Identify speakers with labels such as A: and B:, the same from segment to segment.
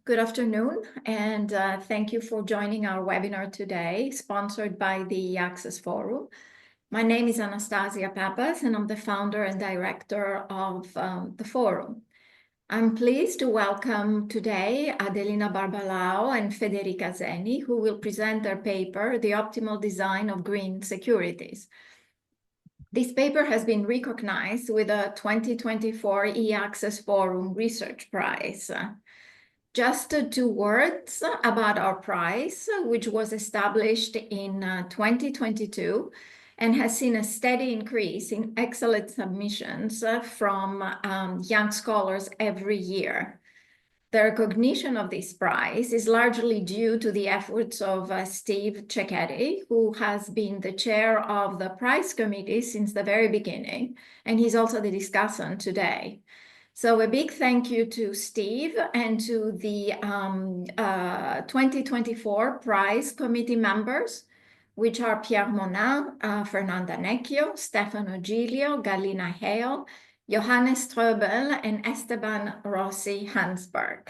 A: Good afternoon, and thank you for joining our webinar today, sponsored by the Access Forum. My name is Anastasia Papas, and I'm the founder and director of the forum. I'm pleased to welcome today Adelina Barbalau and Federica Zeni, who will present their paper, The Optimal Design of Green Securities. This paper has been recognized with a 2024 e-Access Forum Research Prize. Just 2 words about our prize, which was established in 2022 and has seen a steady increase in excellent submissions from young scholars every year. The recognition of this prize is largely due to the efforts of Steve Cecchetti, who has been the chair of the prize committee since the very beginning, and he's also the discussant today. So a big thank you to Steve and to the 2024 prize committee members, which are Pierre Monin, Fernanda Necchio, Stefano Giglio, Galina Hale, Johannes Ströbel, and Esteban Rossi Hansberg.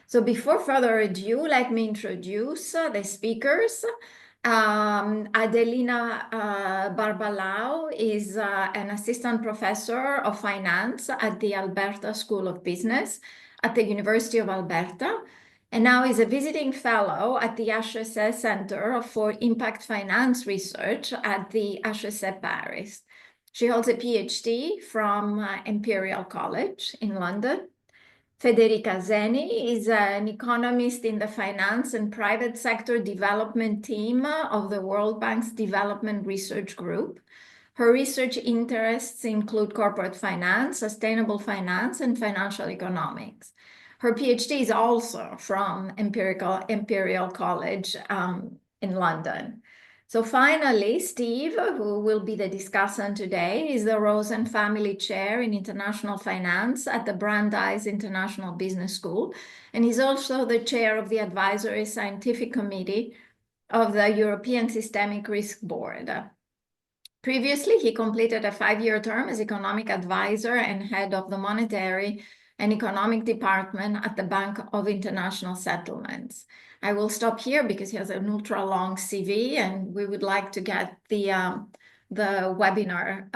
A: So before further ado, let me introduce the speakers. Adelina Barbalau is an assistant professor of finance at the Alberta School of Business at the University of Alberta, and now is a visiting fellow at the HEC Center for Impact Finance Research at the HEC Paris. She holds a PhD from Imperial College in London. Federica Zeni is an economist in the finance and private sector development team of the World Bank's Development Research Group. Her research interests include corporate finance, sustainable finance, and financial economics. Her PhD is also from Imperial College in London. So finally, Steve, who will be the discussant today, is the Rosen Family Chair in International Finance at the Brandeis International Business School, and he's also the chair of the Advisory Scientific Committee of the European Systemic Risk Board. Previously, he completed a 5-year term as economic advisor and head of the Monetary and Economic Department at the Bank of International Settlements. I will stop here because he has an ultra long CV and we would like to get the webinar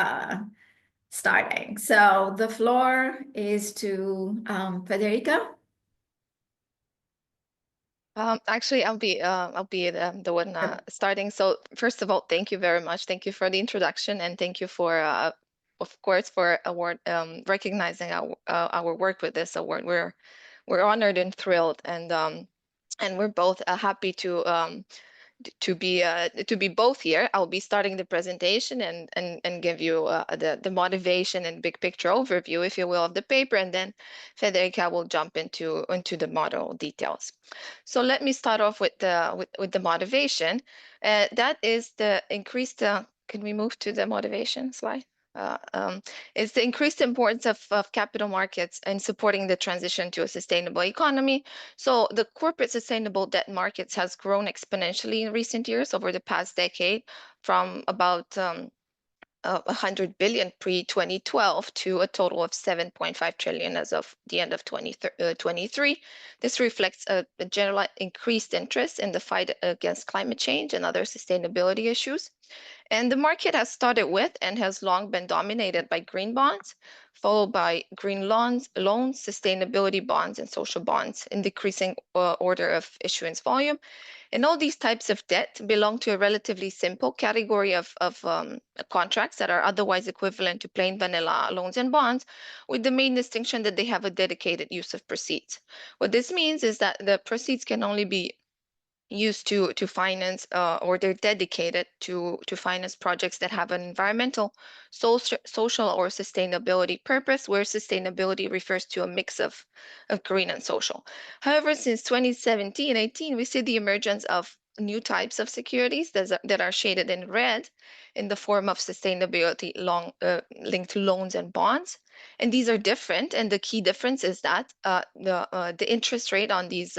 A: starting. So the floor is to Federica.
B: Actually, I'll be the one starting. So first of all, thank you very much. Thank you for the introduction, and thank you for, of course, for award recognizing our work with this award. We're honored and thrilled, and we're both happy to be both here. I'll be starting the presentation and give you the motivation and big picture overview, if you will, of the paper, and then Federica will jump into the model details. So let me start off with the motivation. That is the increased. Can we move to the motivation slide? It's the increased importance of capital markets in supporting the transition to a sustainable economy. So the corporate sustainable debt markets has grown exponentially in recent years over the past decade, from about 100 billion pre-2012 to a total of 7.5 trillion as of the end of 2023. This reflects a general increased interest in the fight against climate change and other sustainability issues. And the market has started with and has long been dominated by green bonds, followed by green loans, sustainability bonds, and social bonds in decreasing order of issuance volume. And all these types of debt belong to a relatively simple category of contracts that are otherwise equivalent to plain vanilla loans and bonds, with the main distinction that they have a dedicated use of proceeds. What this means is that the proceeds can only be used to finance or they're dedicated to finance projects that have an environmental, social, or sustainability purpose, where sustainability refers to a mix of green and social. However, since 2017-18, we see the emergence of new types of securities that are shaded in red in the form of sustainability linked loans and bonds. And these are different, and the key difference is that the interest rate on these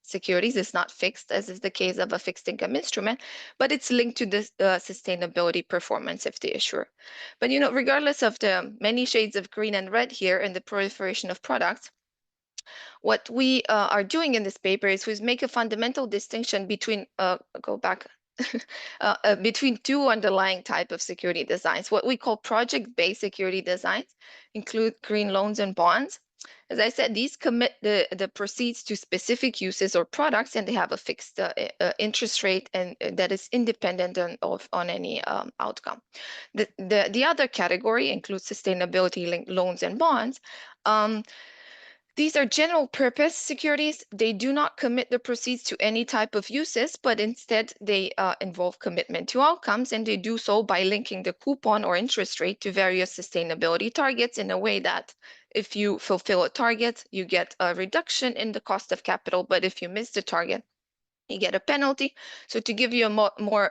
B: securities is not fixed, as is the case of a fixed income instrument, but it's linked to the sustainability performance of the issuer. But regardless of the many shades of green and red here and the proliferation of products, What we are doing in this paper is we make a fundamental distinction between, between two underlying type of security designs. What we call project-based security designs include green loans and bonds. As I said, these commit the proceeds to specific uses or products, and they have a fixed interest rate and that is independent on any outcome. The other category includes sustainability-linked loans and bonds. These are general purpose securities. They do not commit the proceeds to any type of uses, but instead they involve commitment to outcomes, and they do so by linking the coupon or interest rate to various sustainability targets in a way that if you fulfill a target, you get a reduction in the cost of capital, but if you miss the target, you get a penalty. So to give you a more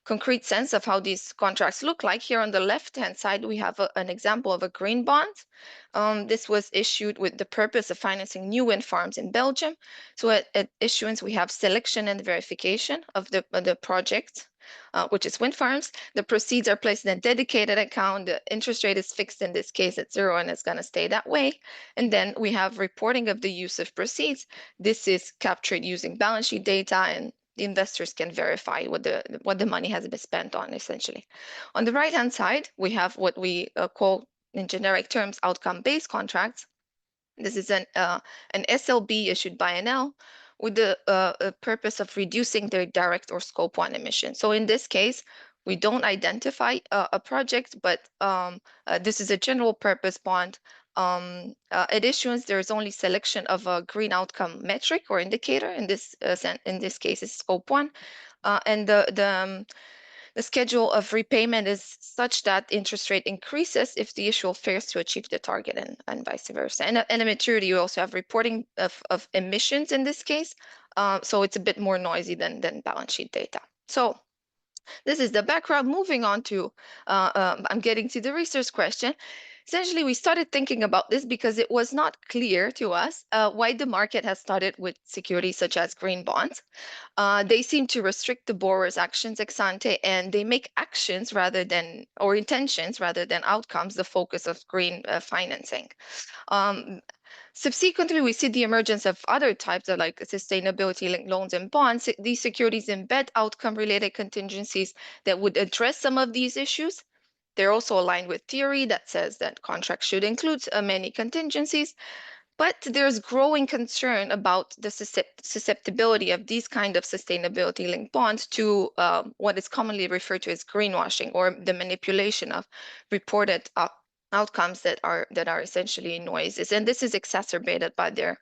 B: concrete sense of how these contracts look like, here on the left-hand side, we have an example of a green bond. This was issued with the purpose of financing new wind farms in Belgium. So at issuance, we have selection and verification of the project, which is wind farms. The proceeds are placed in a dedicated account. The interest rate is fixed in this case at 0, and it's going to stay that way. And then we have reporting of the use of proceeds. This is captured using balance sheet data, and the investors can verify what the money has been spent on, essentially. On the right-hand side, we have what we call, in generic terms, outcome-based contracts. This is an SLB issued by NL with the purpose of reducing their direct or scope 1 emissions. So in this case, we don't identify a project, but this is a general purpose bond. At issuance, there is only selection of a green outcome metric or indicator. In this case, it's scope 1, and the schedule of repayment is such that interest rate increases if the issuer fails to achieve the target, and vice versa. And at maturity, you also have reporting of emissions in this case. So it's a bit more noisy than balance sheet data. So this is the background. Moving on to, I'm getting to the research question. Essentially, we started thinking about this because it was not clear to us why the market has started with securities such as green bonds. They seem to restrict the borrower's actions ex ante, and they make actions or intentions rather than outcomes the focus of green financing. Subsequently, we see the emergence of other types of like sustainability-linked loans and bonds. These securities embed outcome-related contingencies that would address some of these issues. They're also aligned with theory that says that contracts should include many contingencies. But there's growing concern about the susceptibility of these kind of sustainability-linked bonds to what is commonly referred to as greenwashing, or the manipulation of reported outcomes that are essentially noises. And this is exacerbated by their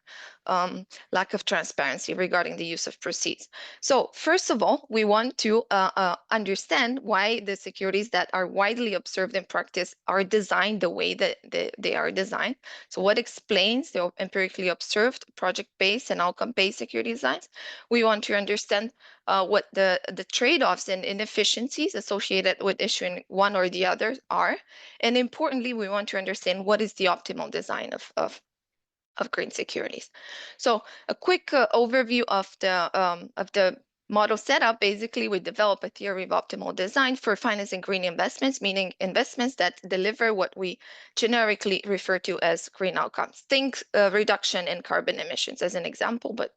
B: lack of transparency regarding the use of proceeds. So first of all, we want to understand why the securities that are widely observed in practice are designed the way that they are designed. So what explains the empirically observed project-based and outcome-based security designs? We want to understand what the trade-offs and inefficiencies associated with issuing one or the other are. And importantly, we want to understand what is the optimal design of green securities. So a quick overview of the model setup. Basically, we develop a theory of optimal design for financing green investments, meaning investments that deliver what we generically refer to as green outcomes. Think reduction in carbon emissions as an example. But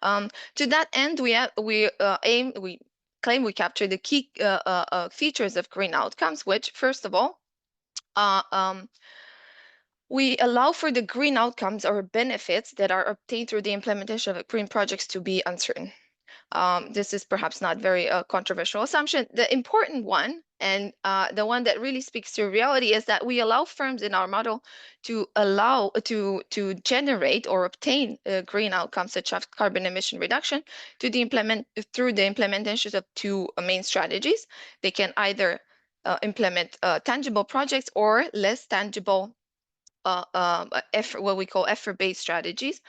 B: to that end, we claim we capture the key features of green outcomes, which, first of all, we allow for the green outcomes or benefits that are obtained through the implementation of green projects to be uncertain. This is perhaps not very controversial assumption. The important one, and the one that really speaks to reality, is that we allow firms in our model to generate or obtain green outcomes such as carbon emission reduction through the implementation of two main strategies. They can either implement tangible projects or less tangible what we call effort-based strategies,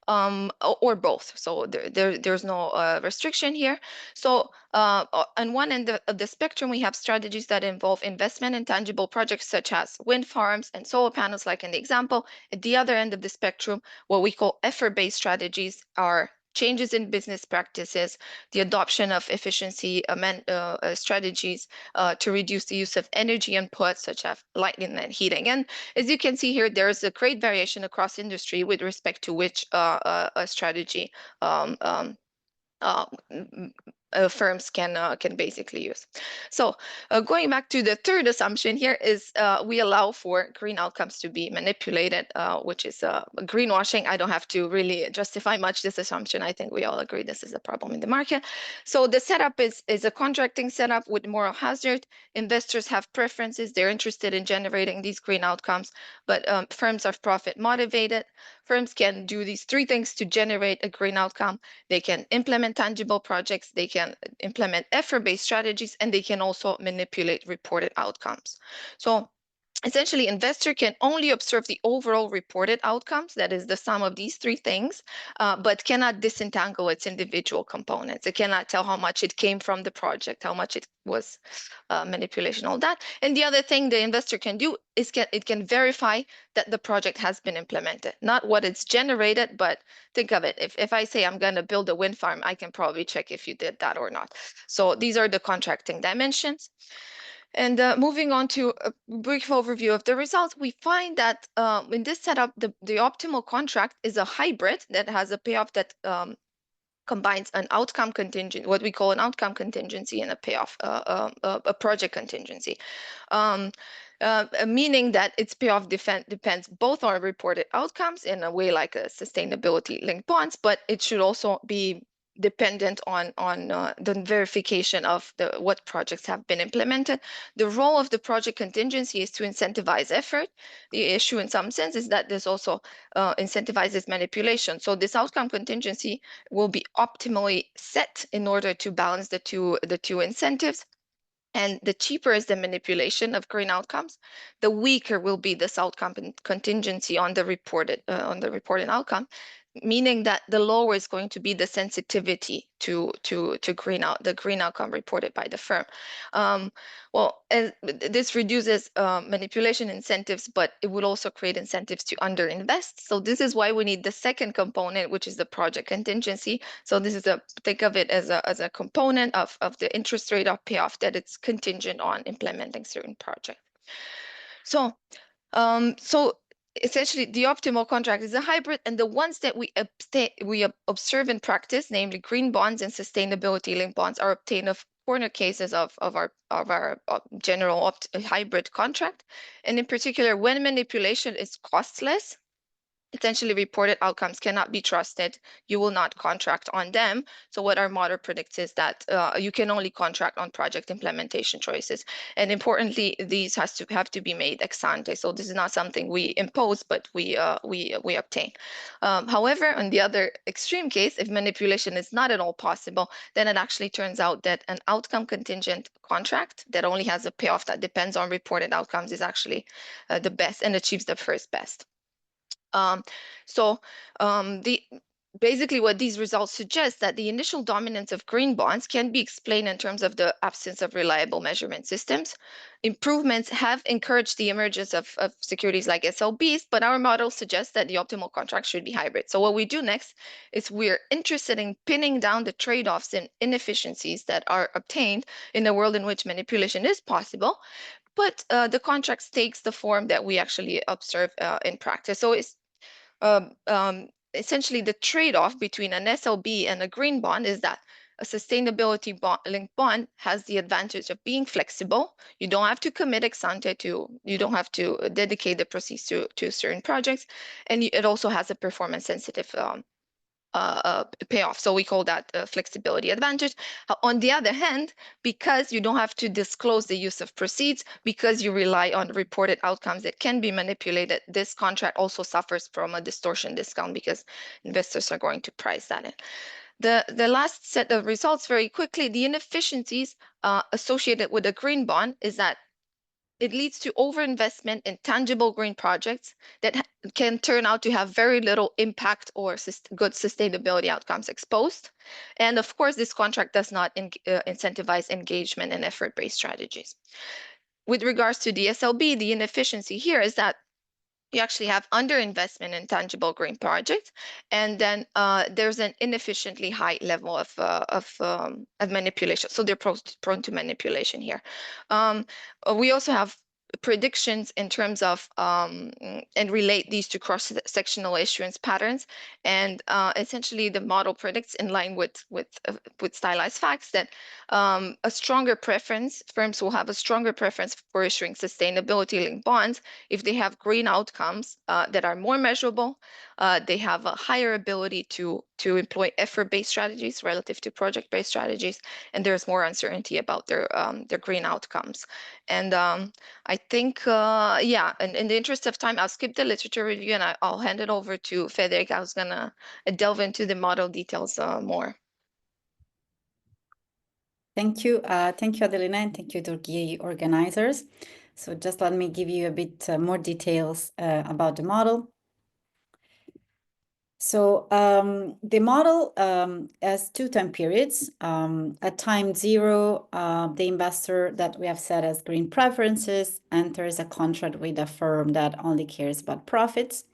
B: or both. So there's no restriction here. So on one end of the spectrum, we have strategies that involve investment in tangible projects such as wind farms and solar panels, like in the example. At the other end of the spectrum, what we call effort-based strategies are changes in business practices, the adoption of efficiency strategies to reduce the use of energy inputs such as lighting and heating. And as you can see here, there's a great variation across industry with respect to which strategy firms can basically use. So going back to the third assumption here is we allow for green outcomes to be manipulated, which is greenwashing. I don't have to really justify much this assumption. I think we all agree this is a problem in the market. So the setup is a contracting setup with moral hazard. Investors have preferences. They're interested in generating these green outcomes, but firms are profit motivated. Firms can do these three things to generate a green outcome. They can implement tangible projects, they can implement effort-based strategies, and they can also manipulate reported outcomes. So essentially, investor can only observe the overall reported outcomes, that is the sum of these three things, but cannot disentangle its individual components. It cannot tell how much it came from the project, how much it was manipulation, all that. And the other thing the investor can do is it can verify that the project has been implemented, not what it's generated, but think of it. If I say I'm going to build a wind farm, I can probably check if you did that or not. So these are the contracting dimensions. And moving on to a brief overview of the results, we find that in this setup, the optimal contract is a hybrid that has a payoff that combines an outcome contingent, what we call an outcome contingency, and a payoff, a project contingency. Meaning that its payoff depends both on reported outcomes in a way like a sustainability linked bonds, but it should also be dependent on the verification of what projects have been implemented. The role of the project contingency is to incentivize effort. The issue in some sense is that this also incentivizes manipulation. So this outcome contingency will be optimally set in order to balance the two incentives. And the cheaper is the manipulation of green outcomes, the weaker will be this outcome contingency on the reported outcome, meaning that the lower is going to be the sensitivity to the green outcome reported by the firm. This reduces manipulation incentives, but it would also create incentives to underinvest. So this is why we need the second component, which is the project contingency. So this is think of it as a component of the interest rate of payoff that it's contingent on implementing certain projects. So essentially, the optimal contract is a hybrid, and the ones that we observe in practice, namely green bonds and sustainability-linked bonds, are obtained of corner cases of our general hybrid contract. And in particular, when manipulation is costless, essentially reported outcomes cannot be trusted, you will not contract on them. So what our model predicts is that you can only contract on project implementation choices. And importantly, these have to be made ex ante. So this is not something we impose, but we obtain. However, on the other extreme case, if manipulation is not at all possible, then it actually turns out that an outcome contingent contract that only has a payoff that depends on reported outcomes is actually the best and achieves the first best. Basically what these results suggest that the initial dominance of green bonds can be explained in terms of the absence of reliable measurement systems. Improvements have encouraged the emergence of securities like SLBs, but our model suggests that the optimal contract should be hybrid. So what we do next is we're interested in pinning down the trade-offs and inefficiencies that are obtained in a world in which manipulation is possible, but the contract takes the form that we actually observe in practice. So it's essentially the trade-off between an SLB and a green bond is that a sustainability linked bond has the advantage of being flexible. You don't have to commit ex ante you don't have to dedicate the proceeds to certain projects, and it also has a performance sensitive payoff. So we call that flexibility advantage. On the other hand, because you don't have to disclose the use of proceeds, because you rely on reported outcomes that can be manipulated, this contract also suffers from a distortion discount because investors are going to price that in. The last set of results very quickly, the inefficiencies associated with a green bond is that it leads to overinvestment in tangible green projects that can turn out to have very little impact or good sustainability outcomes exposed. And of course, this contract does not incentivize engagement in effort-based strategies. With regards to the SLB, the inefficiency here is that you actually have underinvestment in tangible green projects, and then there's an inefficiently high level of manipulation. So they're prone to manipulation here. We also have predictions in terms of and relate these to cross-sectional issuance patterns, and essentially the model predicts, in line with stylized facts, that a stronger preference, firms will have a stronger preference for issuing sustainability-linked bonds if they have green outcomes that are more measurable. They have a higher ability to employ effort-based strategies relative to project-based strategies, and there's more uncertainty about their green outcomes. And I think, yeah, in the interest of time, I'll skip the literature review and I'll hand it over to Federica, who's gonna delve into the model details more.
C: Thank you, Adelina, and thank you, Turkey organizers. So just let me give you a bit more details about the model. So the model has two time periods. At time 0, the investor that we have set as green preferences enters a contract with a firm that only cares about profits.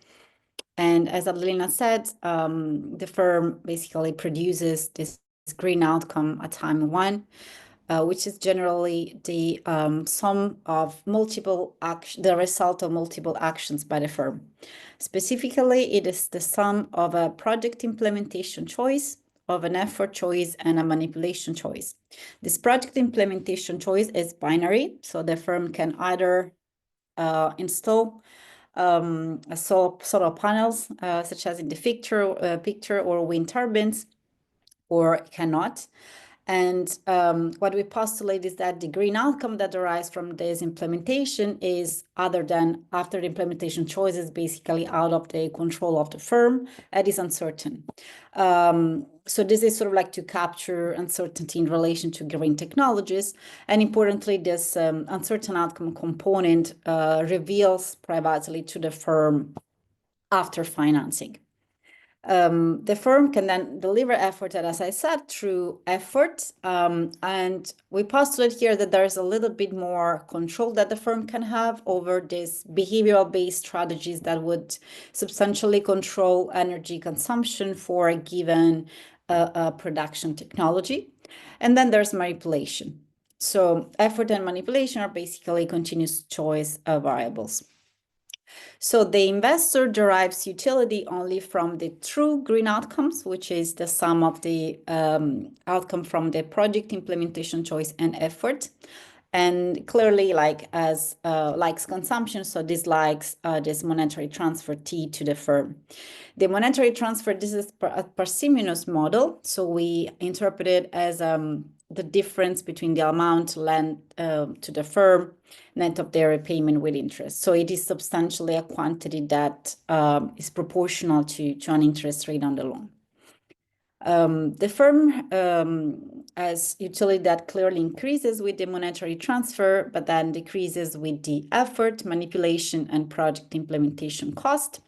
C: And as Adelina said, the firm basically produces this green outcome at time 1, which is generally the sum of multiple actions, the result of multiple actions by the firm. Specifically, it is the sum of a project implementation choice, of an effort choice, and a manipulation choice. This project implementation choice is binary, so the firm can either install solar panels, such as in the picture, or wind turbines, or cannot. And what we postulate is that the green outcome that derives from this implementation is, other than after the implementation choice, is basically out of the control of the firm and is uncertain. So this is sort of like to capture uncertainty in relation to green technologies. And importantly, this uncertain outcome component reveals privately to the firm after financing. The firm can then deliver effort, as I said, through effort. And we postulate here that there is a little bit more control that the firm can have over these behavioral-based strategies that would substantially control energy consumption for a given production technology. And then there's manipulation. So effort and manipulation are basically continuous choice variables. So the investor derives utility only from the true green outcomes, which is the sum of the outcome from the project implementation choice and effort. And clearly, likes consumption, so dislikes this monetary transfer T to the firm. The monetary transfer, this is a parsimonious model, so we interpret it as the difference between the amount lent to the firm net of their repayment with interest. So it is substantially a quantity that is proportional to an interest rate on the loan. The firm has utility that clearly increases with the monetary transfer, but then decreases with the effort, manipulation, and project implementation cost.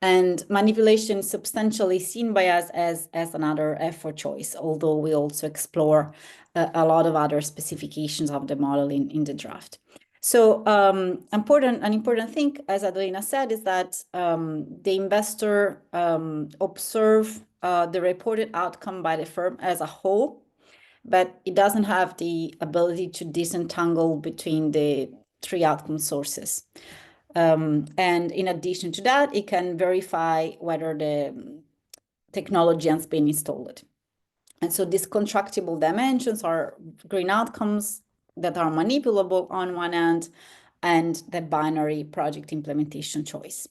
C: And manipulation is substantially seen by us as another effort choice, although we also explore a lot of other specifications of the model in the draft. So an important thing, as Adelina said, is that the investor observe the reported outcome by the firm as a whole, but it doesn't have the ability to disentangle between the three outcome sources. And in addition to that, it can verify whether the technology has been installed. And so these contractible dimensions are green outcomes that are manipulable on one end, and the binary project implementation choice.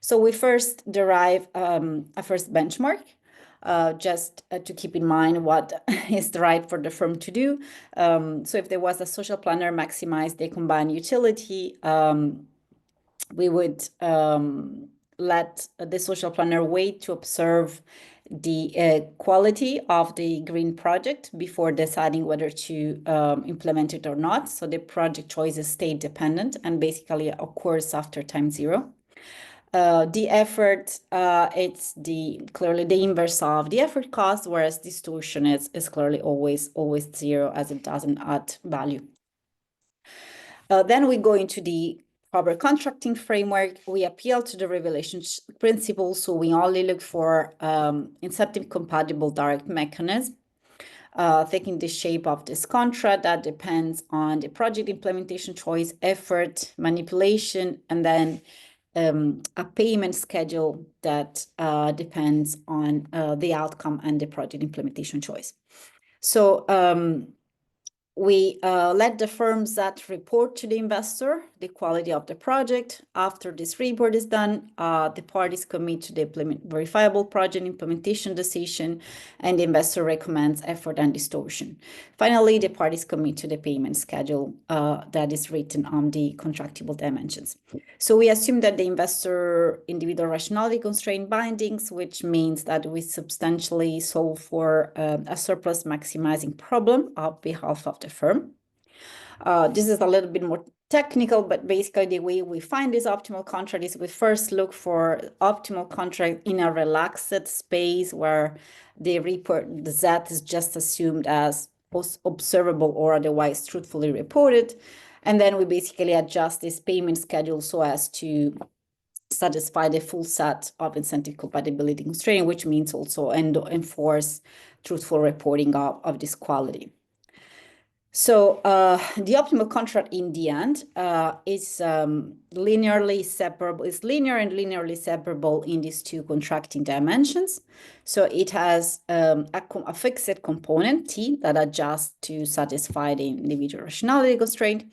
C: So we first derive a first benchmark, just to keep in mind what is the right for the firm to do. So if there was a social planner maximize the combined utility, we would let the social planner wait to observe the quality of the green project before deciding whether to implement it or not. So the project choice is state dependent and basically occurs after time 0. The effort, it's clearly the inverse of the effort cost, whereas distortion is clearly always 0, as it doesn't add value. Then we go into the proper contracting framework. We appeal to the revelation principle, so we only look for incentive-compatible direct mechanism, taking the shape of this contract that depends on the project implementation choice, effort, manipulation, and then a payment schedule that depends on the outcome and the project implementation choice. So we let the firms that report to the investor the quality of the project. After this report is done, the parties commit to the verifiable project implementation decision, and the investor recommends effort and distortion. Finally, the parties commit to the payment schedule that is written on the contractable dimensions. So we assume that the investor individual rationality constraint bindings, which means that we substantially solve for a surplus maximizing problem on behalf of the firm. This is a little bit more technical, but basically the way we find this optimal contract is we first look for optimal contract in a relaxed space where the Z is just assumed as observable or otherwise truthfully reported. And then we basically adjust this payment schedule so as to satisfy the full set of incentive compatibility constraint, which means also enforce truthful reporting of this quality. So the optimal contract in the end is linearly separable, is linear and linearly separable in these two contracting dimensions. So it has a fixed component T that adjusts to satisfy the individual rationality constraint.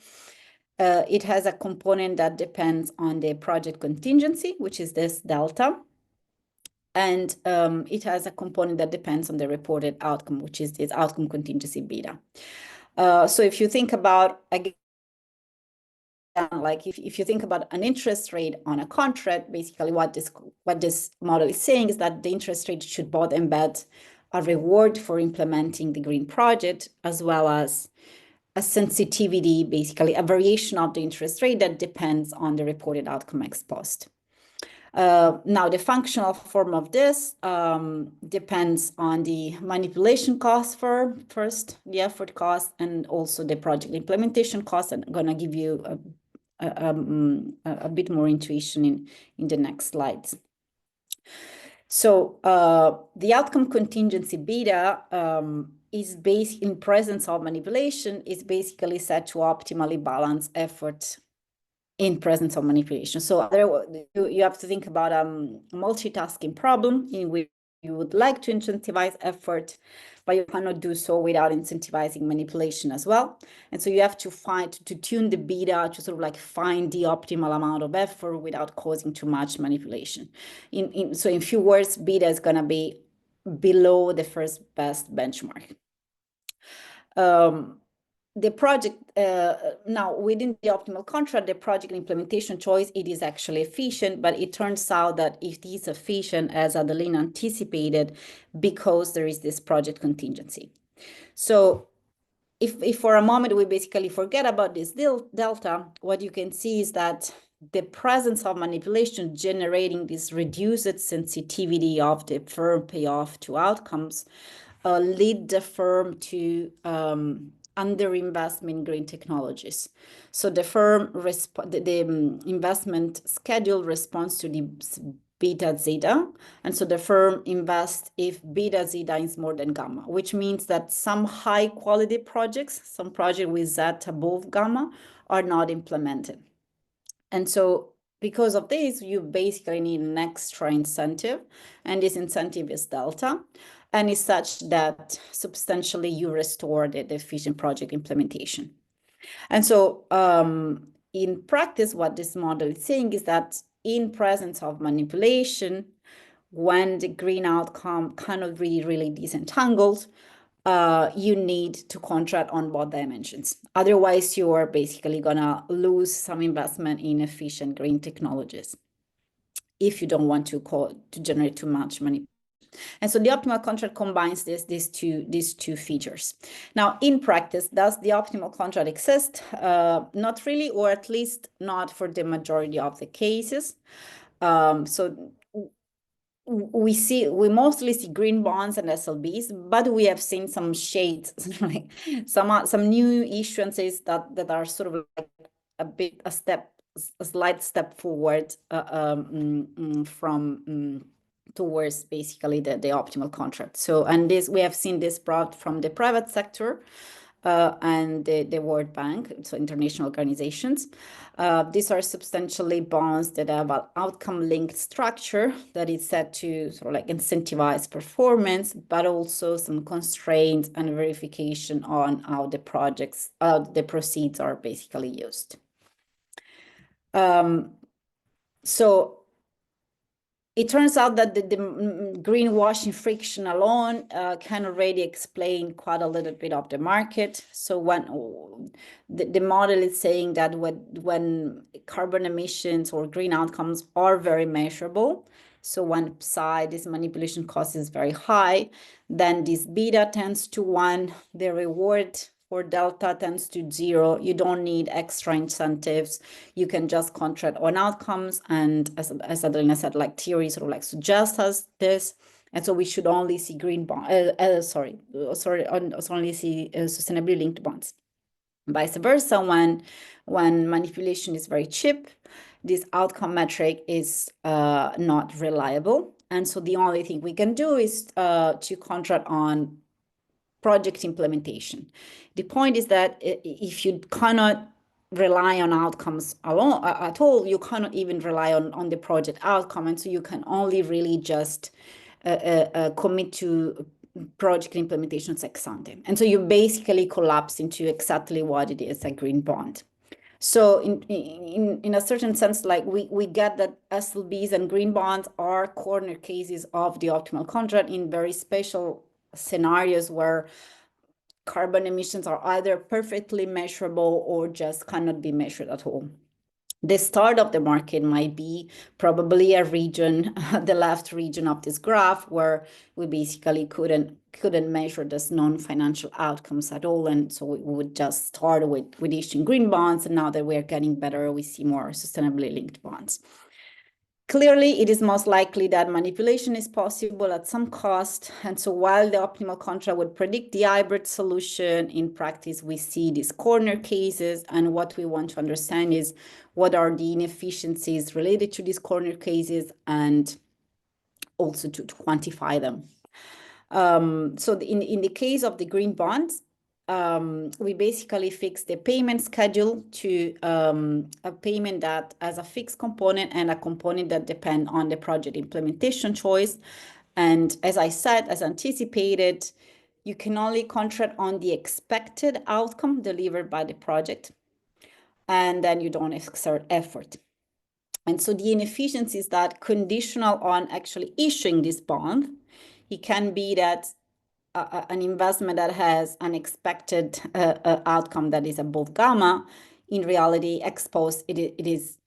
C: It has a component that depends on the project contingency, which is this delta. And it has a component that depends on the reported outcome, which is this outcome contingency beta. So if you think about, again, like if you think about an interest rate on a contract, basically what this model is saying is that the interest rate should both embed a reward for implementing the green project, as well as a sensitivity, basically a variation of the interest rate that depends on the reported outcome ex post. Now, the functional form of this depends on the manipulation cost first, the effort cost, and also the project implementation cost. And I'm going to give you a bit more intuition in the next slides. So the outcome contingency beta is based in presence of manipulation, is basically set to optimally balance effort in presence of manipulation. So you have to think about a multitasking problem in which you would like to incentivize effort, but you cannot do so without incentivizing manipulation as well. And so you have to tune the beta to sort of like find the optimal amount of effort without causing too much manipulation. So in few words, beta is going to be below the first best benchmark. The project, now within the optimal contract, the project implementation choice, it is actually efficient, but it turns out that it is efficient as Adelina anticipated because there is this project contingency. So if for a moment we basically forget about this delta, what you can see is that the presence of manipulation generating this reduced sensitivity of the firm payoff to outcomes lead the firm to underinvestment in green technologies. So the firm, the investment schedule responds to the beta zeta. And so the firm invests if beta zeta is more than gamma, which means that some high quality projects, some projects with zeta above gamma are not implemented. And so because of this, you basically need an extra incentive, and this incentive is delta, and is such that substantially you restore the efficient project implementation. And so in practice, what this model is saying is that in presence of manipulation, when the green outcome cannot really disentangled, you need to contract on both dimensions. Otherwise, you are basically gonna lose some investment in efficient green technologies if you don't want to generate too much money. And so the optimal contract combines these two features. Now, in practice, does the optimal contract exist? Not really, or at least not for the majority of the cases. So we mostly see green bonds and SLBs, but we have seen some shades, like some new issuances that are sort of like a step a slight step forward towards basically the optimal contract. So, and this, we have seen this brought from the private sector and the World Bank, so international organizations. These are substantially bonds that have an outcome-linked structure that is set to sort of like incentivize performance, but also some constraints and verification on how the projects, the proceeds are basically used. So it turns out that the greenwashing friction alone can already explain quite a little bit of the market. So when the model is saying that when carbon emissions or green outcomes are very measurable, so when psi, this manipulation cost is very high, then this beta tends to 1, the reward for delta tends to 0. You don't need extra incentives. You can just contract on outcomes. And as Adelina said, like theory sort of like suggests us this. And so we should only see only see sustainability linked bonds. Vice versa, when manipulation is very cheap, this outcome metric is not reliable. And so the only thing we can do is to contract on project implementation. The point is that if you cannot rely on outcomes alone at all, you cannot even rely on the project outcome. And so you can only really just commit to project implementations ex ante. And so you basically collapse into exactly what it is, a green bond. So in a certain sense, like we get that SLBs and green bonds are corner cases of the optimal contract in very special scenarios where carbon emissions are either perfectly measurable or just cannot be measured at all. The start of the market might be probably a region, the left region of this graph, where we basically couldn't measure this non-financial outcomes at all. And so we would just start with issuing green bonds. And now that we're getting better, we see more sustainably linked bonds. Clearly, it is most likely that manipulation is possible at some cost. And so while the optimal contract would predict the hybrid solution, in practice, we see these corner cases. And what we want to understand is what are the inefficiencies related to these corner cases and also to quantify them. So in the case of the green bonds, we basically fix the payment schedule to a payment that has a fixed component and a component that depend on the project implementation choice. And as I said, as anticipated, you can only contract on the expected outcome delivered by the project, and then you don't exert effort. And so the inefficiency is that conditional on actually issuing this bond, it can be that an investment that has an expected outcome that is above gamma, in reality, exposed, it is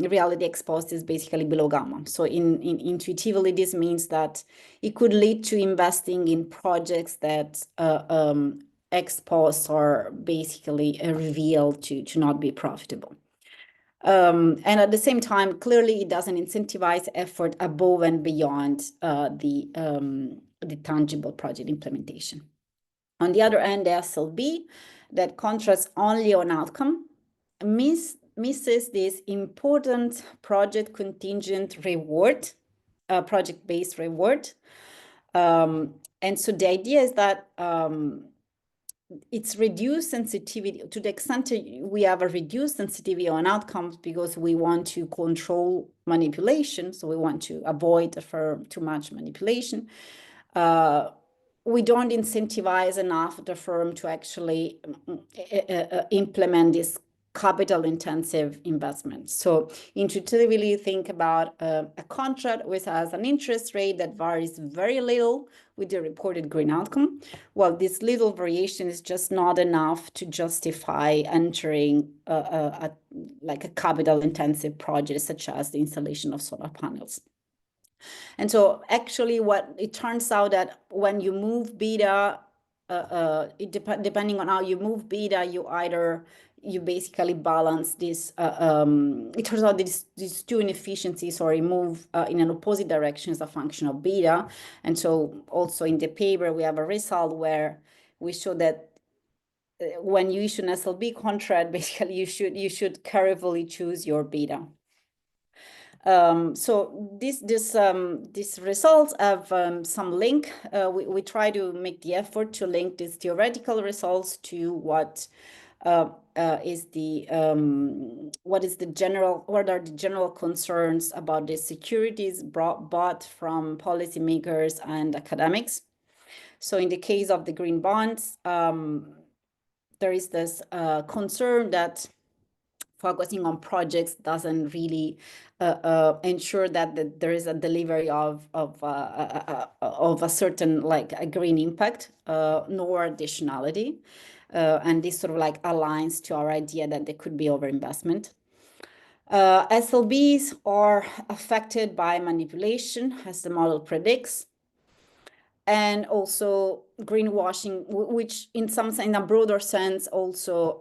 C: reality exposed is basically below gamma. So intuitively, this means that it could lead to investing in projects that exposed or basically revealed to not be profitable. And at the same time, clearly, it doesn't incentivize effort above and beyond the tangible project implementation. On the other hand, the SLB that contrasts only on outcome misses this important project contingent reward, project-based reward. And so the idea is that it's reduced sensitivity to the extent we have a reduced sensitivity on outcomes because we want to control manipulation. So we want to avoid too much manipulation. We don't incentivize enough the firm to actually implement this capital intensive investment. So intuitively think about a contract which has an interest rate that varies very little with the reported green outcome. Well, this little variation is just not enough to justify entering like a capital intensive project such as the installation of solar panels. And so actually what it turns out that when you move beta, depending on how you move beta, you basically balance this. It turns out these two inefficiencies move in an opposite direction as a function of beta. And so also in the paper, we have a result where we show that when you issue an SLB contract, basically you should carefully choose your beta. So these results have some link. We try to make the effort to link these theoretical results to what are the general concerns about the securities bought from policymakers and academics. So in the case of the green bonds, there is this concern that focusing on projects doesn't really ensure that there is a delivery of a certain like a green impact, nor additionality. And this sort of like aligns to our idea that there could be overinvestment. SLBs are affected by manipulation, as the model predicts, and also greenwashing, which in a broader sense also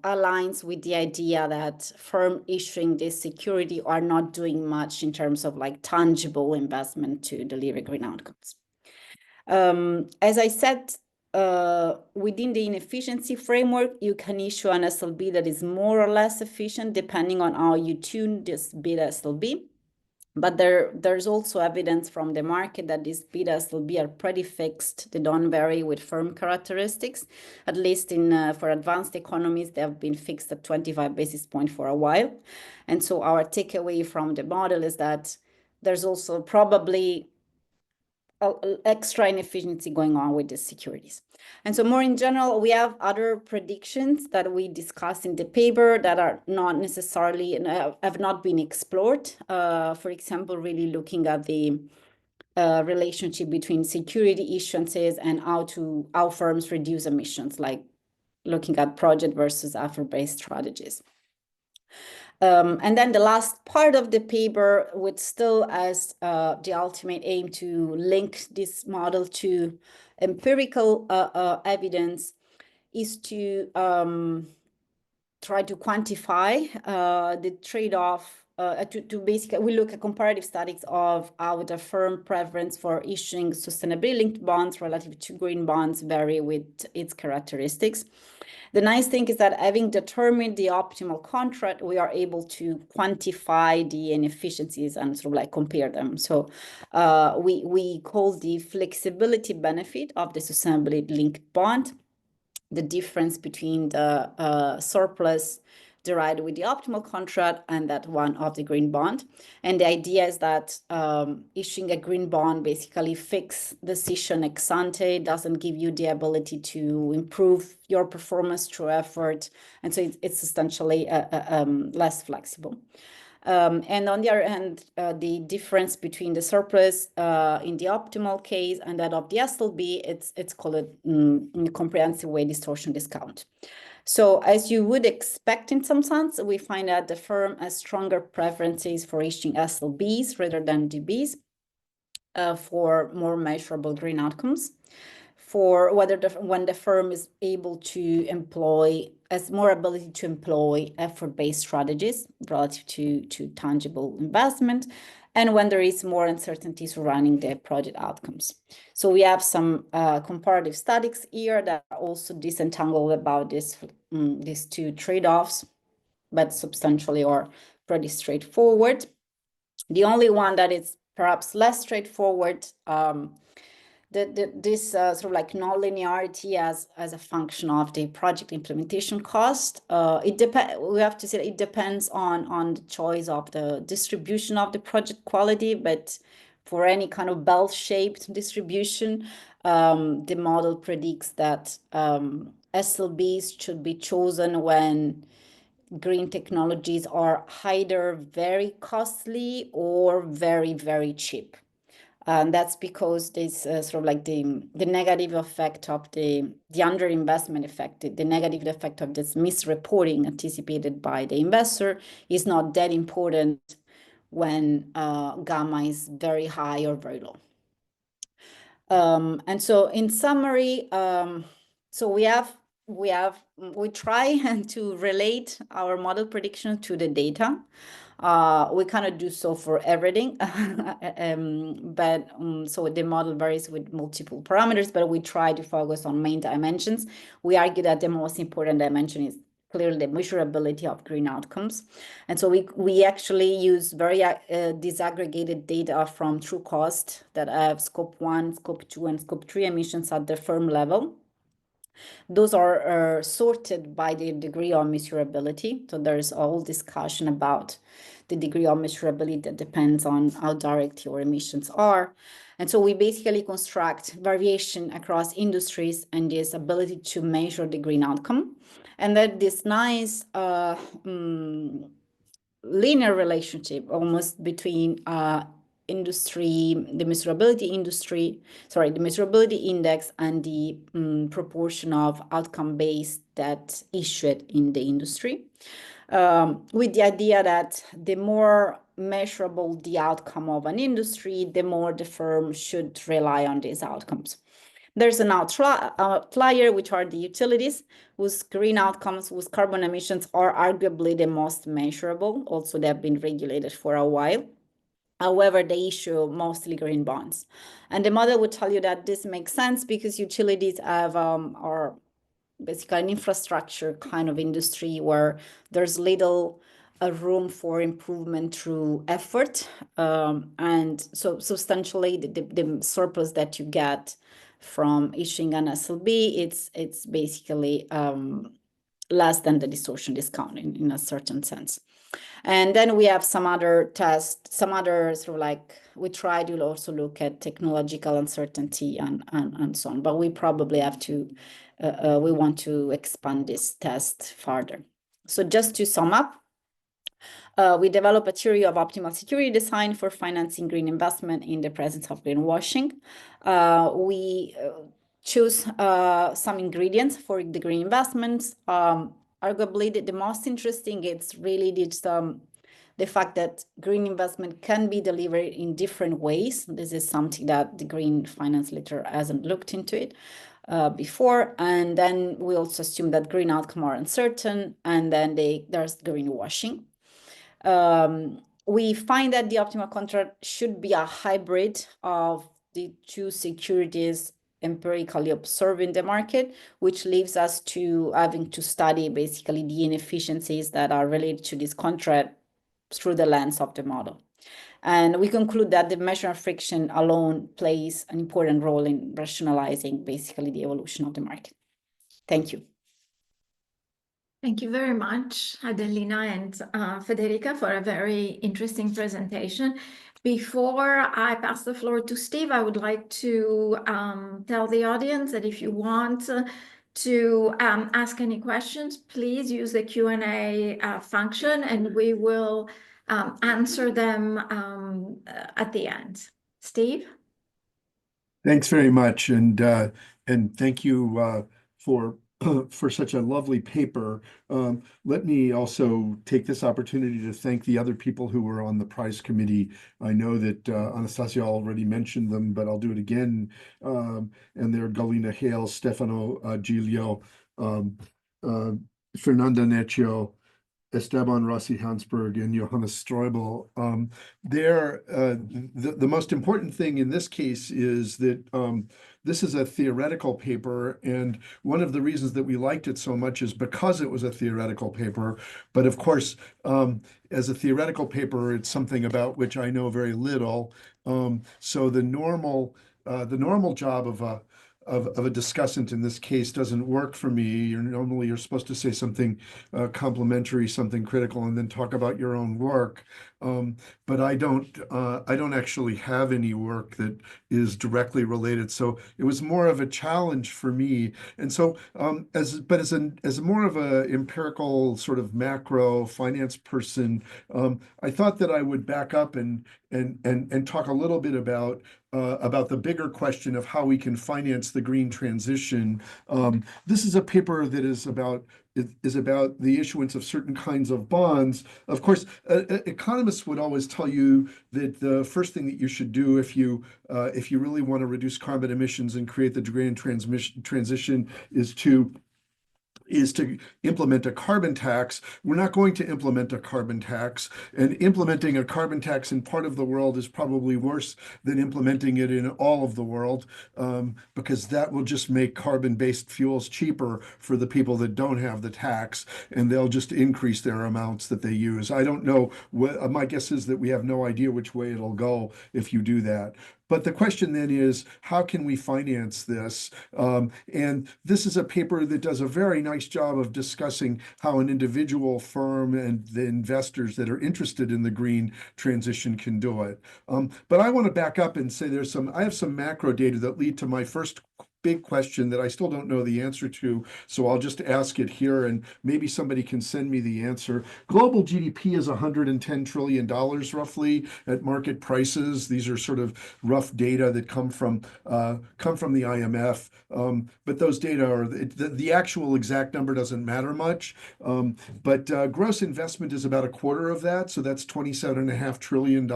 C: aligns with the idea that firms issuing this security are not doing much in terms of like tangible investment to deliver green outcomes. As I said, within the inefficiency framework, you can issue an SLB that is more or less efficient depending on how you tune this beta SLB. But there's also evidence from the market that these betas will be pretty fixed. They don't vary with firm characteristics. At least for advanced economies, they have been fixed at 25 basis points for a while. And so our takeaway from the model is that there's also probably extra inefficiency going on with the securities. And so more in general, we have other predictions that we discuss in the paper that are not necessarily, have not been explored. For example, really looking at the relationship between security issuances and how firms reduce emissions, like looking at project versus effort-based strategies. And then the last part of the paper, which still has the ultimate aim to link this model to empirical evidence, is to try to quantify the trade-off, to basically, we look at comparative studies of how the firm preference for issuing sustainability-linked bonds relative to green bonds vary with its characteristics. The nice thing is that having determined the optimal contract, we are able to quantify the inefficiencies and sort of like compare them. So we call the flexibility benefit of the sustainability-linked bond the difference between the surplus derived with the optimal contract and that one of the green bond. And the idea is that issuing a green bond basically fixes decision ex ante, doesn't give you the ability to improve your performance through effort. And so it's essentially less flexible. And on the other hand, the difference between the surplus in the optimal case and that of the SLB, it's called in a comprehensive way distortion discount. So as you would expect in some sense, we find that the firm has stronger preferences for issuing SLBs rather than DBs for more measurable green outcomes. For when the firm is able to has more ability to employ effort-based strategies relative to tangible investment, and when there is more uncertainty surrounding the project outcomes. So we have some comparative studies here that are also disentangled about these two trade-offs, but substantially are pretty straightforward. The only one that is perhaps less straightforward, this sort of like non-linearity as a function of the project implementation cost. We have to say it depends on the choice of the distribution of the project quality, but for any kind of bell-shaped distribution, the model predicts that SLBs should be chosen when green technologies are either very costly or very, very cheap. And that's because this sort of like the negative effect of the underinvestment effect, the negative effect of this misreporting anticipated by the investor is not that important when gamma is very high or very low. And so in summary, so we try to relate our model prediction to the data. We cannot do so for everything, so the model varies with multiple parameters, but we try to focus on main dimensions. We argue that the most important dimension is clearly the measurability of green outcomes. And so we actually use very disaggregated data from true cost that have scope 1, scope 2, and scope 3 emissions at the firm level. Those are sorted by the degree of measurability. So there's a whole discussion about the degree of measurability that depends on how direct your emissions are. And so we basically construct variation across industries and this ability to measure the green outcome. And that this nice linear relationship almost between industry, the measurability index and the proportion of outcome-based that's issued in the industry, with the idea that the more measurable the outcome of an industry, the more the firm should rely on these outcomes. There's an outlier, which are the utilities, whose green outcomes, whose carbon emissions are arguably the most measurable. Also, they have been regulated for a while. However, they issue mostly green bonds. And the model would tell you that this makes sense because utilities are basically an infrastructure kind of industry where there's little room for improvement through effort. And so substantially, the surplus that you get from issuing an SLB, it's basically less than the distortion discount in a certain sense. And then we have some other tests, some other sort of like, we try to also look at technological uncertainty and so on, but we probably have to, we want to expand this test further. So just to sum up, we develop a theory of optimal security design for financing green investment in the presence of greenwashing. We choose some ingredients for the green investments. Arguably, the most interesting is really the fact that green investment can be delivered in different ways. This is something that the green finance literature hasn't looked into it before. And then we also assume that green outcomes are uncertain, and then there's greenwashing. We find that the optimal contract should be a hybrid of the two securities empirically observed in the market, which leaves us to having to study basically the inefficiencies that are related to this contract through the lens of the model. And we conclude that the measure of friction alone plays an important role in rationalizing basically the evolution of the market. Thank you.
A: Thank you very much, Adelina and Federica, for a very interesting presentation. Before I pass the floor to Steve, I would like to tell the audience that if you want to ask any questions, please use the Q&A function, and we will answer them at the end. Steve?
D: Thanks very much, and thank you for such a lovely paper. Let me also take this opportunity to thank the other people who were on the prize committee. I know that Anastasia already mentioned them, but I'll do it again. And they're Galina Hale, Stefano Giglio, Fernanda Necchio, Esteban Rossi Hansberg, and Johannes Streubel. The most important thing in this case is that this is a theoretical paper, and one of the reasons that we liked it so much is because it was a theoretical paper. But of course, as a theoretical paper, it's something about which I know very little. So the normal job of a discussant in this case doesn't work for me. Normally you're supposed to say something complimentary, something critical, and then talk about your own work. But I don't actually have any work that is directly related. So it was more of a challenge for me. And so as more of a empirical sort of macro finance person, I thought that I would back up and talk a little bit about the bigger question of how we can finance the green transition. This is a paper that is about the issuance of certain kinds of bonds. Of course, economists would always tell you that the first thing that you should do if you really want to reduce carbon emissions and create the green transition is to is to implement a carbon tax. We're not going to implement a carbon tax, and implementing a carbon tax in part of the world is probably worse than implementing it in all of the world, because that will just make carbon-based fuels cheaper for the people that don't have the tax, and they'll just increase their amounts that they use. I don't know. My guess is that we have no idea which way it'll go if you do that. But the question then is, how can we finance this? And this is a paper that does a very nice job of discussing how an individual firm and the investors that are interested in the green transition can do it. But I want to back up and say I have some macro data that lead to my first big question that I still don't know the answer to, so I'll just ask it here, and maybe somebody can send me the answer. Global GDP is $110 trillion roughly at market prices. These are sort of rough data that come from the IMF, but those data are the actual exact number doesn't matter much. But gross investment is about a quarter of that, so that's $27.5 trillion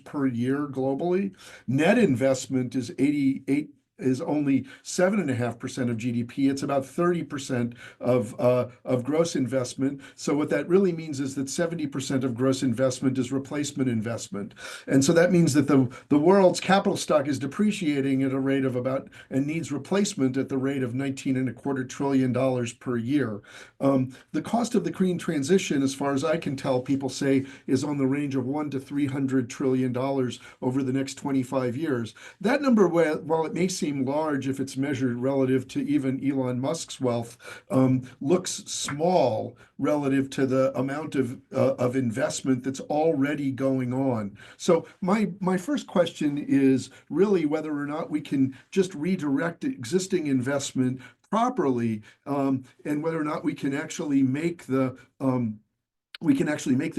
D: per year globally. Net investment is only 7.5% of GDP. It's about 30% of gross investment. So what that really means is that 70% of gross investment is replacement investment. And so that means that the world's capital stock is depreciating at a rate of and needs replacement at the rate of $19.25 trillion per year. The cost of the green transition, as far as I can tell, people say is on the range of $100 to $300 trillion over the next 25 years. That number, while it may seem large if it's measured relative to even Elon Musk's wealth, looks small relative to the amount of investment that's already going on. So my first question is really whether or not we can just redirect existing investment properly, and whether or not we can actually make the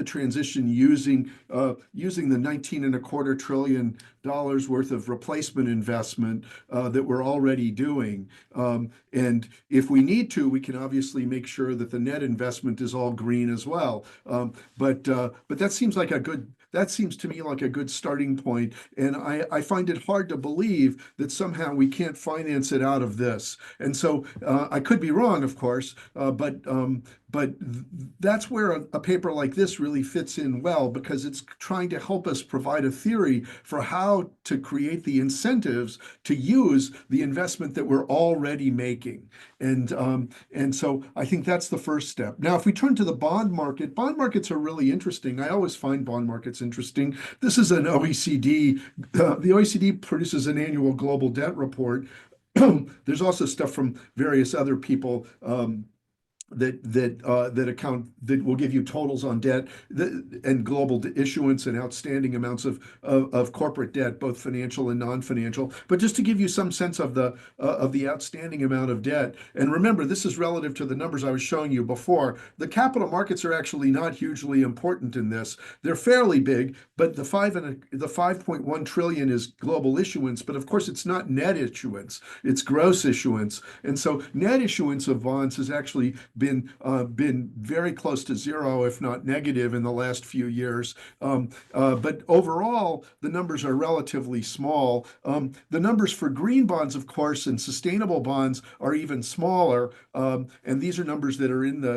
D: transition using the $19.25 trillion worth of replacement investment that we're already doing. And if we need to, we can obviously make sure that the net investment is all green as well. But that seems to me like a good starting point, and I find it hard to believe that somehow we can't finance it out of this. And so I could be wrong, of course, but that's where a paper like this really fits in well, because it's trying to help us provide a theory for how to create the incentives to use the investment that we're already making. And so I think that's the first step. Now, if we turn to the bond markets are really interesting. I always find bond markets interesting. This is an OECD. The OECD produces an annual global debt report. There's also stuff from various other people that will give you totals on debt and global issuance and outstanding amounts of corporate debt, both financial and non-financial. But just to give you some sense of the outstanding amount of debt, and remember, this is relative to the numbers I was showing you before. The capital markets are actually not hugely important in this. They're fairly big, but the 5.1 trillion is global issuance. But of course, it's not net issuance; it's gross issuance. And so, net issuance of bonds has actually been very close to zero, if not negative, in the last few years. But overall, the numbers are relatively small. The numbers for green bonds, of course, and sustainable bonds are even smaller. And these are numbers that are in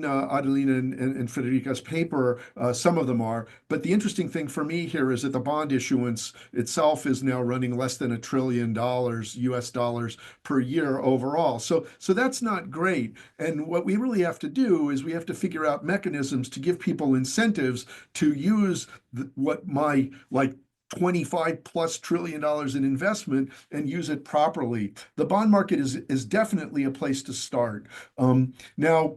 D: Adelina and Federica's paper. Some of them are. But the interesting thing for me here is that the bond issuance itself is now running less than $1 trillion US dollars per year overall. So that's not great. And what we really have to do is we have to figure out mechanisms to give people incentives to use what my 25 plus $1 trillion in investment and use it properly. The bond market is definitely a place to start. Now,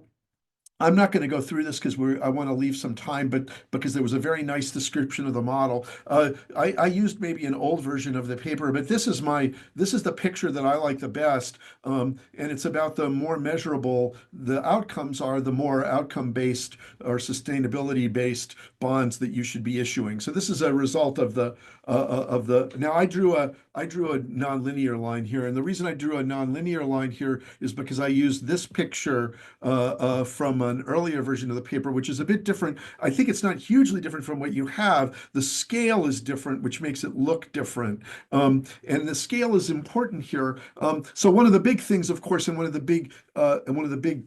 D: I'm not going to go through this because I want to leave some time, but because there was a very nice description of the model. I used maybe an old version of the paper, but this is the picture that I like the best, and it's about the more measurable the outcomes are, the more outcome-based or sustainability-based bonds that you should be issuing. So this is a result of the. Now I drew I drew a nonlinear line here, and the reason I drew a nonlinear line here is because I used this picture from an earlier version of the paper, which is a bit different. I think it's not hugely different from what you have. The scale is different, which makes it look different. And the scale is important here. So one of the big things, of course, and one of the big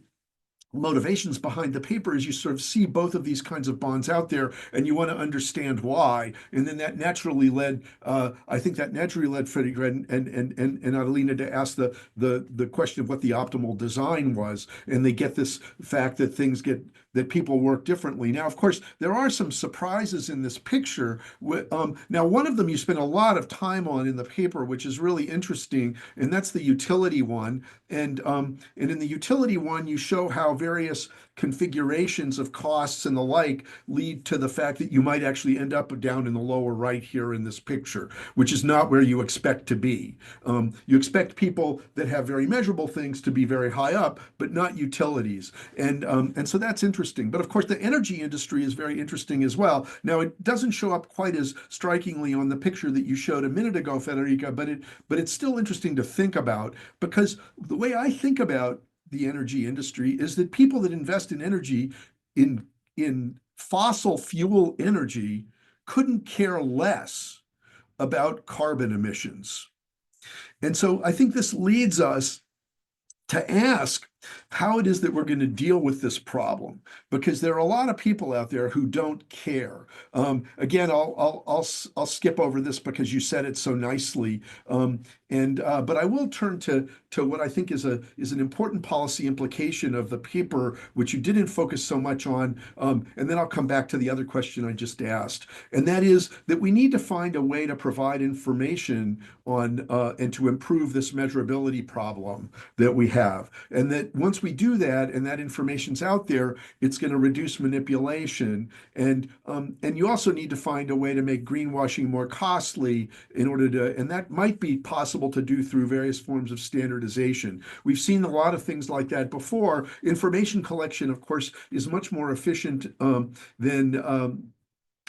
D: motivations behind the paper is you sort of see both of these kinds of bonds out there and you want to understand why. And then that naturally led, I think that naturally led Federica and Adelina to ask the question of what the optimal design was. And they get this fact that that people work differently. Now, of course, there are some surprises in this picture. Now, one of them you spend a lot of time on in the paper, which is really interesting, and that's the utility one. And in the utility one, you show how various configurations of costs and the like lead to the fact that you might actually end up down in the lower right here in this picture, which is not where you expect to be. You expect people that have very measurable things to be very high up, but not utilities. And so that's interesting. But of course, the energy industry is very interesting as well. Now, it doesn't show up quite as strikingly on the picture that you showed a minute ago, Federica, but it's still interesting to think about, because the way I think about the energy industry is that people that invest in energy, in fossil fuel energy, couldn't care less about carbon emissions. And so I think this leads us to ask how it is that we're going to deal with this problem, because there are a lot of people out there who don't care. Again, I'll skip over this because you said it so nicely. But I will turn to what I think is an important policy implication of the paper, which you didn't focus so much on. And then I'll come back to the other question I just asked, and that is that we need to find a way to provide information on and to improve this measurability problem that we have, and that once we do that and that information's out there, it's going to reduce manipulation. And you also need to find a way to make greenwashing more costly in order to, and that might be possible to do through various forms of standardization. We've seen a lot of things like that before. Information collection, of course, is much more efficient than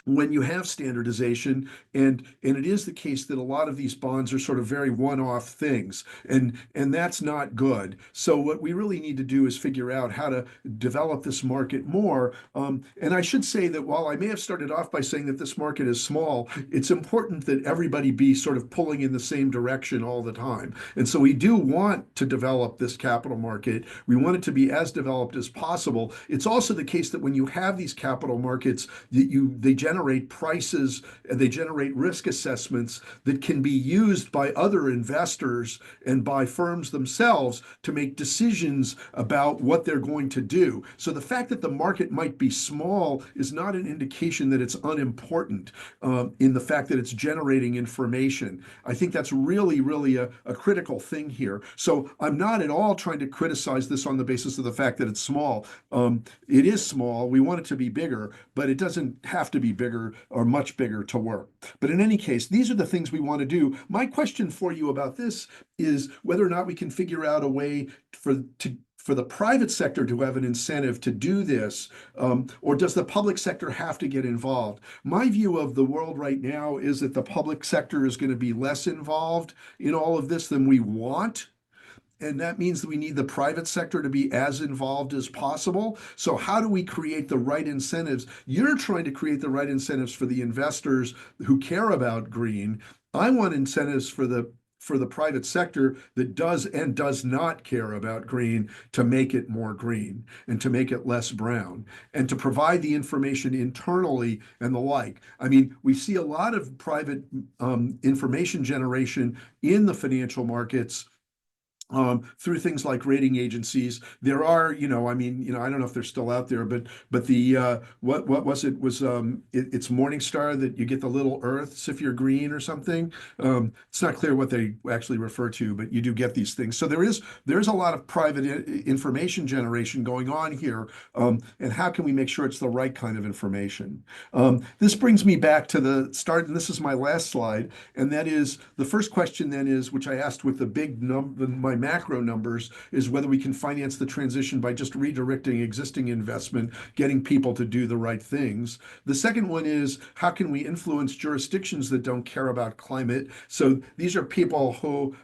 D: when you have standardization, and it is the case that a lot of these bonds are sort of very one-off things, and that's not good. So what we really need to do is figure out how to develop this market more. And I should say that while I may have started off by saying that this market is small, it's important that everybody be sort of pulling in the same direction all the time. And so we do want to develop this capital market. We want it to be as developed as possible. It's also the case that when you have these capital markets, they generate prices and they generate risk assessments that can be used by other investors and by firms themselves to make decisions about what they're going to do. So the fact that the market might be small is not an indication that it's unimportant in the fact that it's generating information. I think that's really, really a critical thing here. So I'm not at all trying to criticize this on the basis of the fact that it's small. It is small. We want it to be bigger, but it doesn't have to be bigger or much bigger to work. But in any case, these are the things we want to do. My question for you about this is whether or not we can figure out a way for the private sector to have an incentive to do this, or does the public sector have to get involved? My view of the world right now is that the public sector is going to be less involved in all of this than we want. And that means that we need the private sector to be as involved as possible. So how do we create the right incentives? You're trying to create the right incentives for the investors who care about green. I want incentives for the private sector that does and does not care about green to make it more green and to make it less brown and to provide the information internally and the like. I mean, we see a lot of private information generation in the financial markets through things like rating agencies. There are, I don't know if they're still out there, but the what was it? It's Morningstar that you get the little Earths if you're green or something. It's not clear what they actually refer to, but you do get these things. So there's a lot of private information generation going on here, and how can we make sure it's the right kind of information? This brings me back to the start, and this is my last slide, and that is the first question then is, which I asked with the big number, my macro numbers is whether we can finance the transition by just redirecting existing investment, getting people to do the right things. The second one is how can we influence jurisdictions that don't care about climate? So these are people who,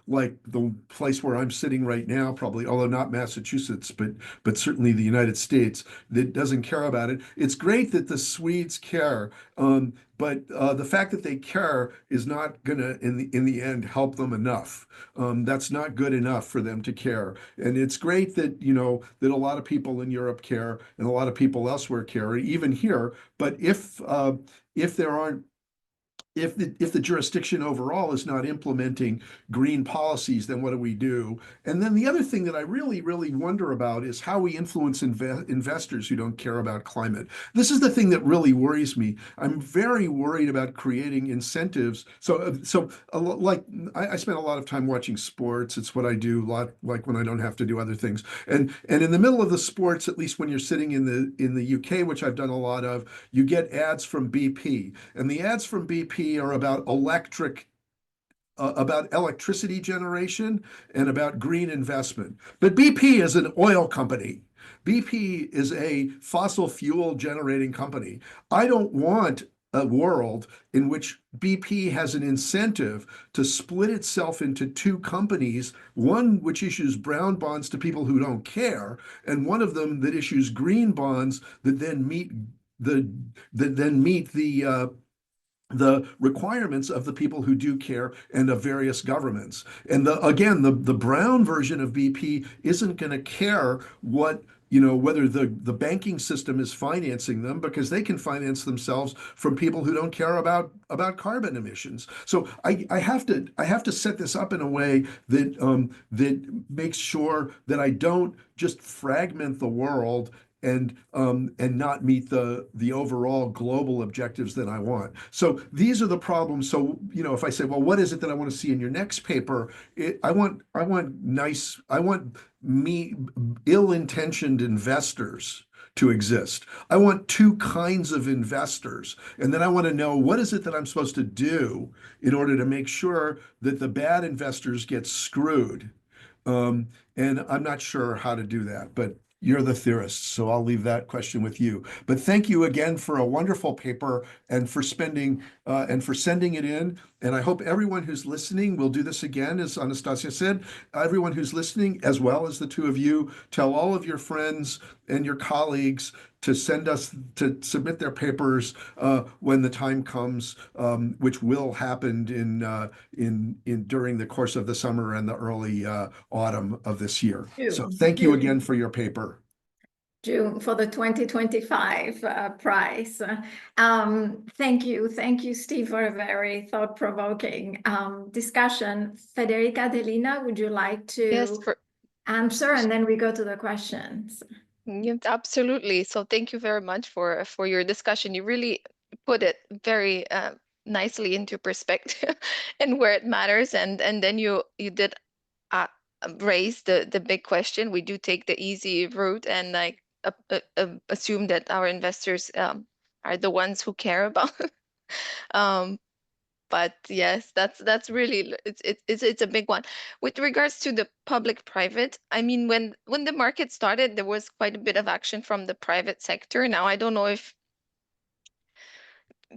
D: like the place where I'm sitting right now, probably, although not Massachusetts, but certainly the United States, that doesn't care about it. It's great that the Swedes care, but the fact that they care is not going to, in the end, help them enough. That's not good enough for them to care. And it's great that, you know, that a lot of people in Europe care and a lot of people elsewhere care, even here. But if there aren't, if the jurisdiction overall is not implementing green policies, then what do we do? And then the other thing that I really, really wonder about is how we influence investors who don't care about climate. This is the thing that really worries me. I'm very worried about creating incentives. Like I spend a lot of time watching sports. It's what I do a lot, like when I don't have to do other things. And in the middle of the sports, at least when you're sitting in the UK, which I've done a lot of, you get ads from BP, and the ads from BP are about electricity generation and about green investment. But BP is an oil company. BP is a fossil fuel generating company. I don't want a world in which BP has an incentive to split itself into two companies, one which issues brown bonds to people who don't care, and one of them that issues green bonds that then meet the requirements of the people who do care and of various governments. And the brown version of BP isn't going to care what, you know, whether the banking system is financing them, because they can finance themselves from people who don't care about carbon emissions. So I have to set this up in a way that that makes sure that I don't just fragment the world and not meet the overall global objectives that I want. So these are the problems. So, you know, if I say, well, what is it that I want to see in your next paper? I want ill-intentioned investors to exist. I want two kinds of investors. And then I want to know, what is it that I'm supposed to do in order to make sure that the bad investors get screwed? And I'm not sure how to do that, but you're the theorist, so I'll leave that question with you. But thank you again for a wonderful paper and for sending it in. And I hope everyone who's listening will do this again, as Anastasia said. Everyone who's listening, as well as the two of you, tell all of your friends and your colleagues to submit their papers when the time comes, which will happen during the course of the summer and the early autumn of this year. So thank you again for your paper.
A: June for the 2025 prize. Thank you, Steve, for a very thought-provoking discussion. Federica, Adelina, would you like to answer, and then we go to the questions?
B: Yes, absolutely. So thank you very much for your discussion. You really put it very nicely into perspective and where it matters, and then you did raise the big question. We do take the easy route and like assume that our investors are the ones who care about. But yes, that's really it's a big one. With regards to the public-private, I mean, when the market started, there was quite a bit of action from the private sector. Now, I don't know if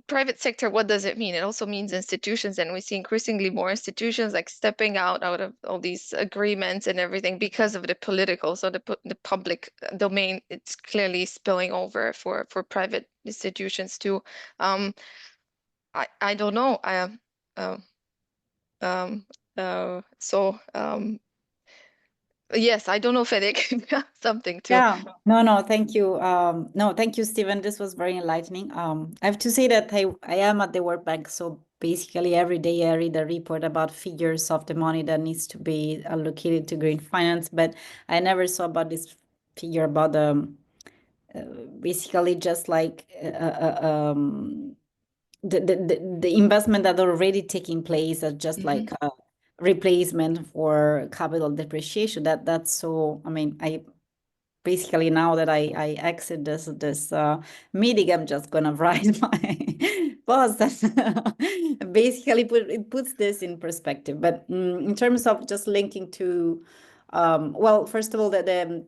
B: private sector, what does it mean? It also means institutions, and we see increasingly more institutions like stepping out of all these agreements and everything because of the political. So the public domain, it's clearly spilling over for private institutions too. I don't know. Yes, I don't know, Federica, something too.
C: Yeah, no, thank you. No, thank you, Stephen. This was very enlightening. I have to say that I am at the World Bank, so basically every day I read a report about figures of the money that needs to be allocated to green finance, but I never saw about this figure about basically just like the investment that are already taking place as just like a replacement for capital depreciation. That's so. I mean, I basically now that I exit this meeting, I'm just gonna write boss that basically puts this in perspective. But in terms of just linking to, well, first of all, the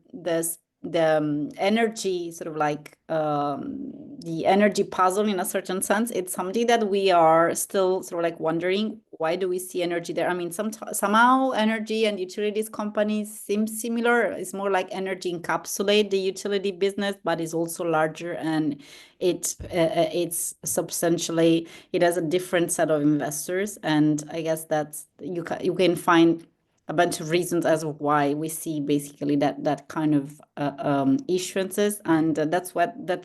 C: energy sort of like the energy puzzle in a certain sense, it's something that we are still sort of like wondering, why do we see energy there? I mean, somehow energy and utilities companies seem similar. It's more like energy encapsulate the utility business, but it's also larger, and it's substantially, it has a different set of investors. And I guess that's, you can find a bunch of reasons as of why we see basically that kind of issuances, and that's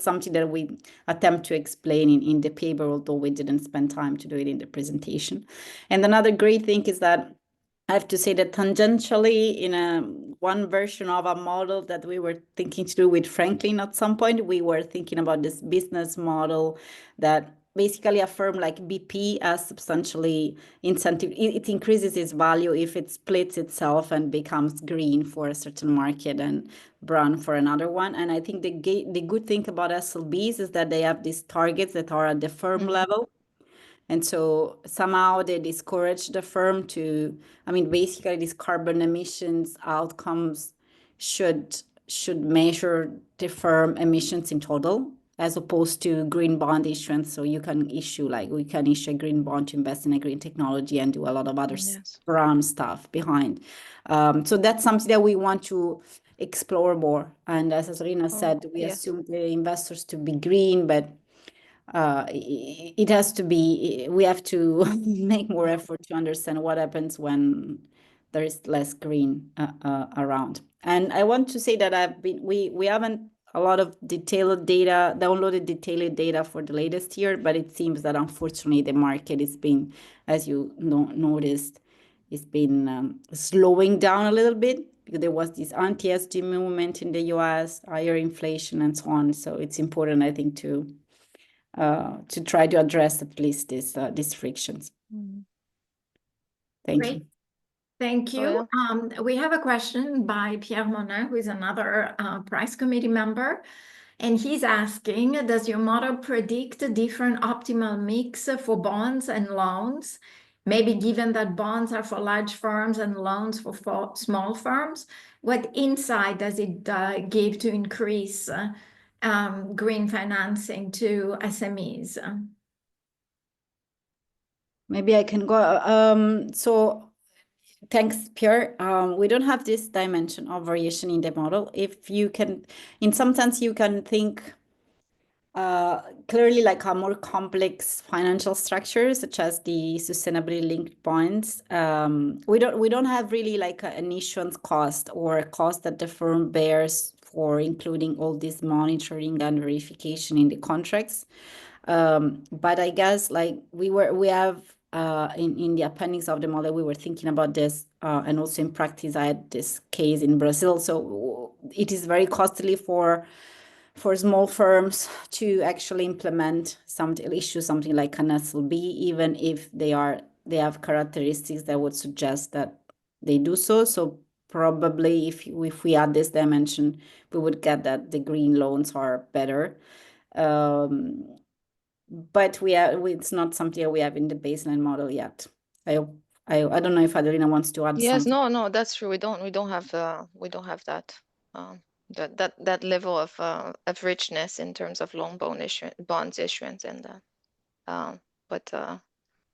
C: something that we attempt to explain in the paper, although we didn't spend time to do it in the presentation. And another great thing is that I have to say that tangentially, in one version of a model that we were thinking to do with Franklin at some point, we were thinking about this business model that basically a firm like BP has substantially incentive. It increases its value if it splits itself and becomes green for a certain market and brown for another one. And I think the good thing about SLBs is that they have these targets that are at the firm level. And so somehow they discourage the firm to, I mean, basically these carbon emissions outcomes should measure the firm emissions in total, as opposed to green bond issuance. So you can issue, like we can issue a green bond to invest in a green technology and do a lot of other brown stuff behind. So that's something that we want to explore more. And as Adelina said, we assume the investors to be green, but it has to be, we have to make more effort to understand what happens when there is less green around. And I want to say that we haven't a lot of downloaded detailed data for the latest year, but it seems that unfortunately the market has been, as you noticed, it's been slowing down a little bit, because there was this anti-SG movement in the US, higher inflation and so on. So it's important, I think, to try to address at least these frictions. Thank you.
A: Thank you. We have a question by Pierre Monin, who is another price committee member. And he's asking, does your model predict a different optimal mix for bonds and loans? Maybe given that bonds are for large firms and loans for small firms, what insight does it give to increase green financing to SMEs?
C: Maybe I can go. So thanks, Pierre. We don't have this dimension of variation in the model. If you can, in some sense, you can think clearly like a more complex financial structure, such as the sustainability linked bonds. We don't have really like an issuance cost or a cost that the firm bears for including all this monitoring and verification in the contracts. But I guess like we have in the appendix of the model, we were thinking about this, and also in practice, I had this case in Brazil. So it is very costly for small firms to actually issue something like an SLB, even if they have characteristics that would suggest that they do so. So probably if we add this dimension, we would get that the green loans are better. But it's not something that we have in the baseline model yet. I don't know if Adelina wants to add something.
B: No, that's true. We don't have that that level of richness in terms of loan bonds issuance, and but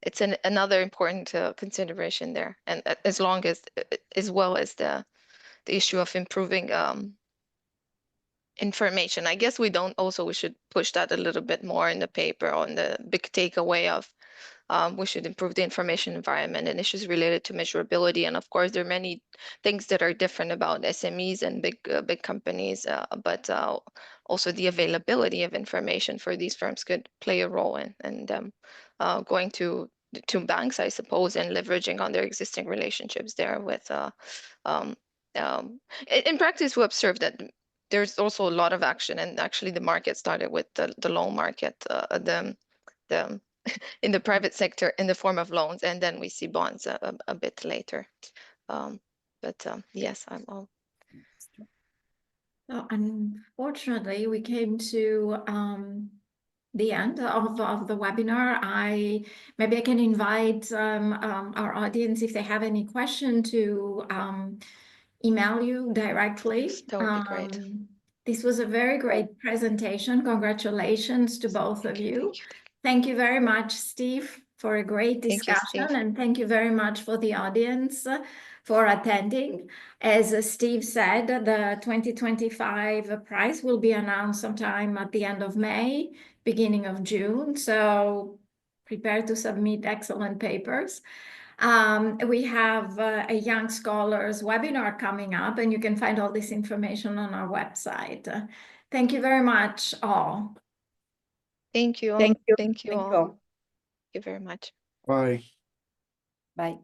B: it's another important consideration there, and as well as the issue of improving information. I guess we should push that a little bit more in the paper on the big takeaway of we should improve the information environment and issues related to measurability. And of course, there are many things that are different about SMEs and big companies, but also the availability of information for these firms could play a role in, and going to banks, I suppose, and leveraging on their existing relationships there with in practice, we observe that there's also a lot of action, and actually the market started with the loan market, the in the private sector in the form of loans, and then we see bonds a bit later. Yes, I'm all.
A: So unfortunately, we came to the end of the webinar. Maybe I can invite our audience, if they have any question, to email you directly.
B: That would be great.
A: This was a very great presentation. Congratulations to both of you.
B: Thank you.
A: Thank you very much, Steve, for a great
B: Thank you,
A: discussion.
B: Steve.
A: And thank you very much for the audience for attending. As Steve said, the 2025 prize will be announced sometime at the end of May, beginning of June. So prepare to submit excellent papers. We have a Young Scholars webinar coming up, and you can find all this information on our website. Thank you very much, all.
B: Thank you.
C: Thank you.
B: Thank you
C: Thank
B: all.
C: you all.
B: Thank you very much.
D: Bye.
C: Bye.